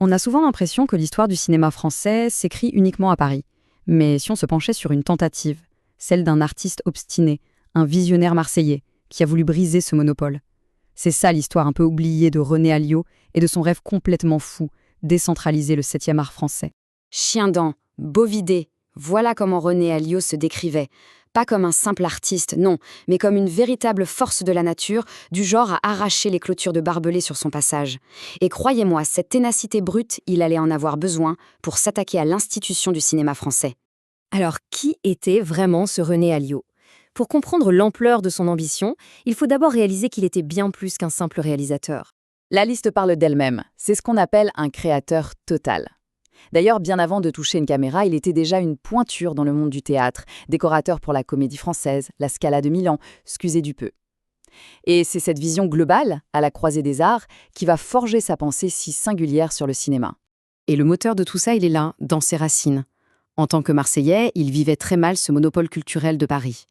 On a souvent l'impression que l'histoire du cinéma français s'écrit uniquement à Paris. Mais si on se penchait sur une tentative, celle d'un artiste obstiné, un visionnaire marseillais, qui a voulu briser ce monopole. C'est ça l'histoire un peu oubliée de René Alliot et de son rêve complètement fou, décentraliser le 7e art français. Chien-dent, bovidé, voilà comment René Alliot se décrivait. Pas comme un simple artiste, non, mais comme une véritable force de la nature, du genre à arracher les clôtures de barbelés sur son passage. Et croyez-moi, cette ténacité brute, il allait en avoir besoin pour s'attaquer à l'institution du cinéma français. Alors, qui était vraiment ce René Alliot? Pour comprendre l'ampleur de son ambition, il faut d'abord réaliser qu'il était bien plus qu'un simple réalisateur. La liste parle d'elle-même. C'est ce qu'on appelle un créateur total. D'ailleurs, bien avant de toucher une caméra, il était déjà une pointure dans le monde du théâtre, décorateur pour la Comédie Française, la Scala de Milan, excusez du peu. Et c'est cette vision globale, à la croisée des arts, qui va forger sa pensée si singulière sur le cinéma. Et le moteur de tout ça, il est là, dans ses racines. En tant que Marseillais, il vivait très mal ce monopole culturel de Paris.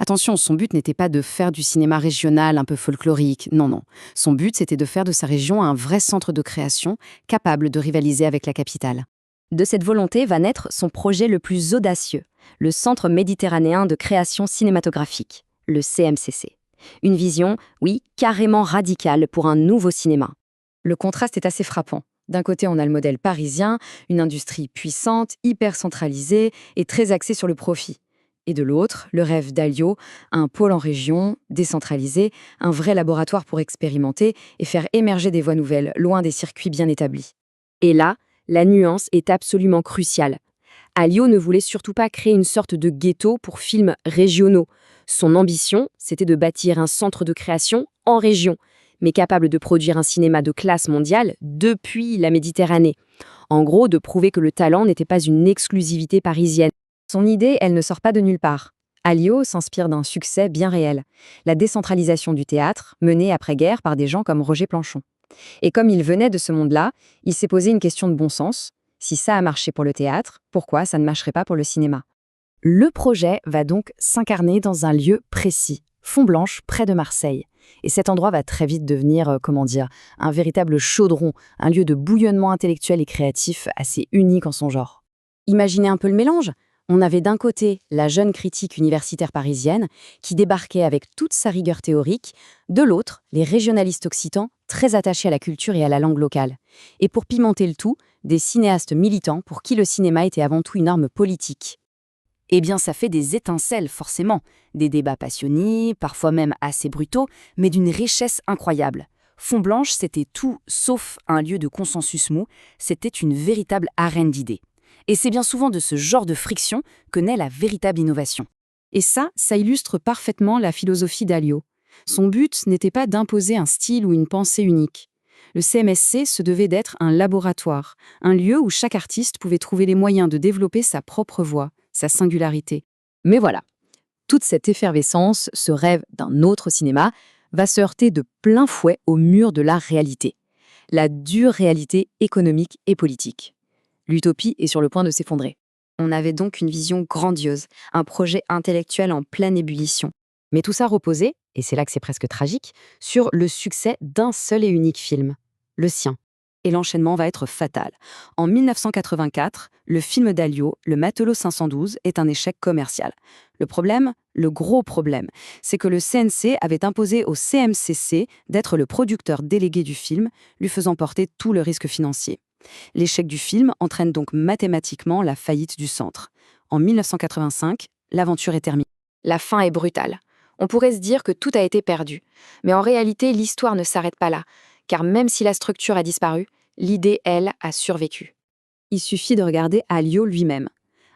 Attention, son but n'était pas de faire du cinéma régional un peu folklorique, non, non. Son but, c'était de faire de sa région un vrai centre de création, capable de rivaliser avec la capitale. De cette volonté va naître son projet le plus audacieux, le Centre méditerranéen de création cinématographique, le CMCC. Une vision, oui, carrément radicale pour un nouveau cinéma. Le contraste est assez frappant. D'un côté, on a le modèle parisien, une industrie puissante, hyper centralisée et très axée sur le profit. Et de l'autre, le rêve d'Alliot, un pôle en région, décentralisé, un vrai laboratoire pour expérimenter et faire émerger des voies nouvelles, loin des circuits bien établis. Et là, la nuance est absolument cruciale. Alliot ne voulait surtout pas créer une sorte de ghetto pour films régionaux. Son ambition, c'était de bâtir un centre de création en région, mais capable de produire un cinéma de classe mondiale depuis la Méditerranée. En gros, de prouver que le talent n'était pas une exclusivité parisienne. Son idée, elle ne sort pas de nulle part. Alliot s'inspire d'un succès bien réel, la décentralisation du théâtre, menée après-guerre par des gens comme Roger Planchon. Et comme il venait de ce monde-là, il s'est posé une question de bon sens. Si ça a marché pour le théâtre, pourquoi ça ne marcherait pas pour le cinéma? Le projet va donc s'incarner dans un lieu précis, Fontblanche, près de Marseille. Et cet endroit va très vite devenir, un véritable chaudron, un lieu de bouillonnement intellectuel et créatif assez unique en son genre. Imaginez un peu le mélange. On avait d'un côté la jeune critique universitaire parisienne qui débarquait avec toute sa rigueur théorique, de l'autre, les régionalistes occitans très attachés à la culture et à la langue locale. Et pour pimenter le tout, des cinéastes militants pour qui le cinéma était avant tout une arme politique. Eh bien, ça fait des étincelles, forcément. Des débats passionnés, parfois même assez brutaux, mais d'une richesse incroyable. Fontblanche, c'était tout sauf un lieu de consensus mou, c'était une véritable arène d'idées. Et c'est bien souvent de ce genre de friction que naît la véritable innovation. Et ça illustre parfaitement la philosophie d'Alliot. Son but n'était pas d'imposer un style ou une pensée unique. Le CMSC se devait d'être un laboratoire, un lieu où chaque artiste pouvait trouver les moyens de développer sa propre voix, sa singularité. Mais voilà, toute cette effervescence, ce rêve d'un autre cinéma, va se heurter de plein fouet au mur de la réalité. La dure réalité économique et politique. L'utopie est sur le point de s'effondrer. On avait donc une vision grandiose, un projet intellectuel en pleine ébullition. Mais tout ça reposait, et c'est là que c'est presque tragique, sur le succès d'un seul et unique film, le sien. Et l'enchaînement va être fatal. En 1984, le film d'Alliot, Le Matelot 512, est un échec commercial. Le problème, le gros problème, c'est que le CNC avait imposé au CMCC d'être le producteur délégué du film, lui faisant porter tout le risque financier. L'échec du film entraîne donc mathématiquement la faillite du centre. En 1985, l'aventure est terminée. La fin est brutale. On pourrait se dire que tout a été perdu. Mais en réalité, l'histoire ne s'arrête pas là. Car même si la structure a disparu, l'idée, elle, a survécu. Il suffit de regarder Alliot lui-même.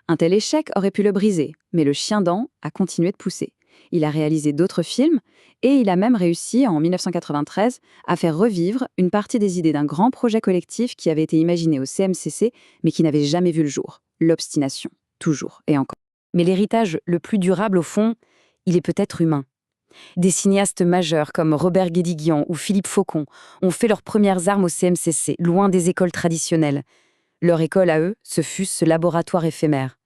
Un tel échec aurait pu le briser, mais le chien-dent a continué de pousser. Il a réalisé d'autres films et il a même réussi, en 1993, à faire revivre une partie des idées d'un grand projet collectif qui avait été imaginé au CMCC, mais qui n'avait jamais vu le jour. L'obstination. Toujours et encore. Mais l'héritage le plus durable, au fond, il est peut-être humain. Des cinéastes majeurs comme Robert Guédiguian ou Philippe Faucon ont fait leurs premières armes au CMCC, loin des écoles traditionnelles. Leur école, à eux, ce fut ce laboratoire éphémère.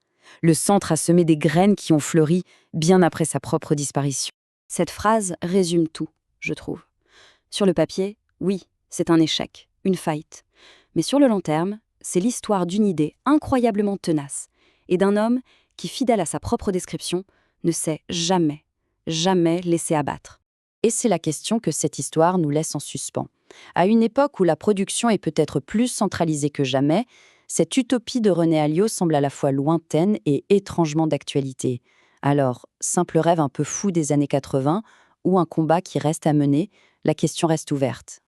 Le centre a semé des graines qui ont fleuri bien après sa propre disparition. Cette phrase résume tout, je trouve. Sur le papier, oui, c'est un échec, une faillite. Mais sur le long terme, c'est l'histoire d'une idée incroyablement tenace et d'un homme qui, fidèle à sa propre description, ne s'est jamais laissé abattre. Et c'est la question que cette histoire nous laisse en suspens. À une époque où la production est peut-être plus centralisée que jamais, cette utopie de René Alliot semble à la fois lointaine et étrangement d'actualité. Alors, simple rêve un peu fou des années 80 ou un combat qui reste à mener, la question reste ouverte.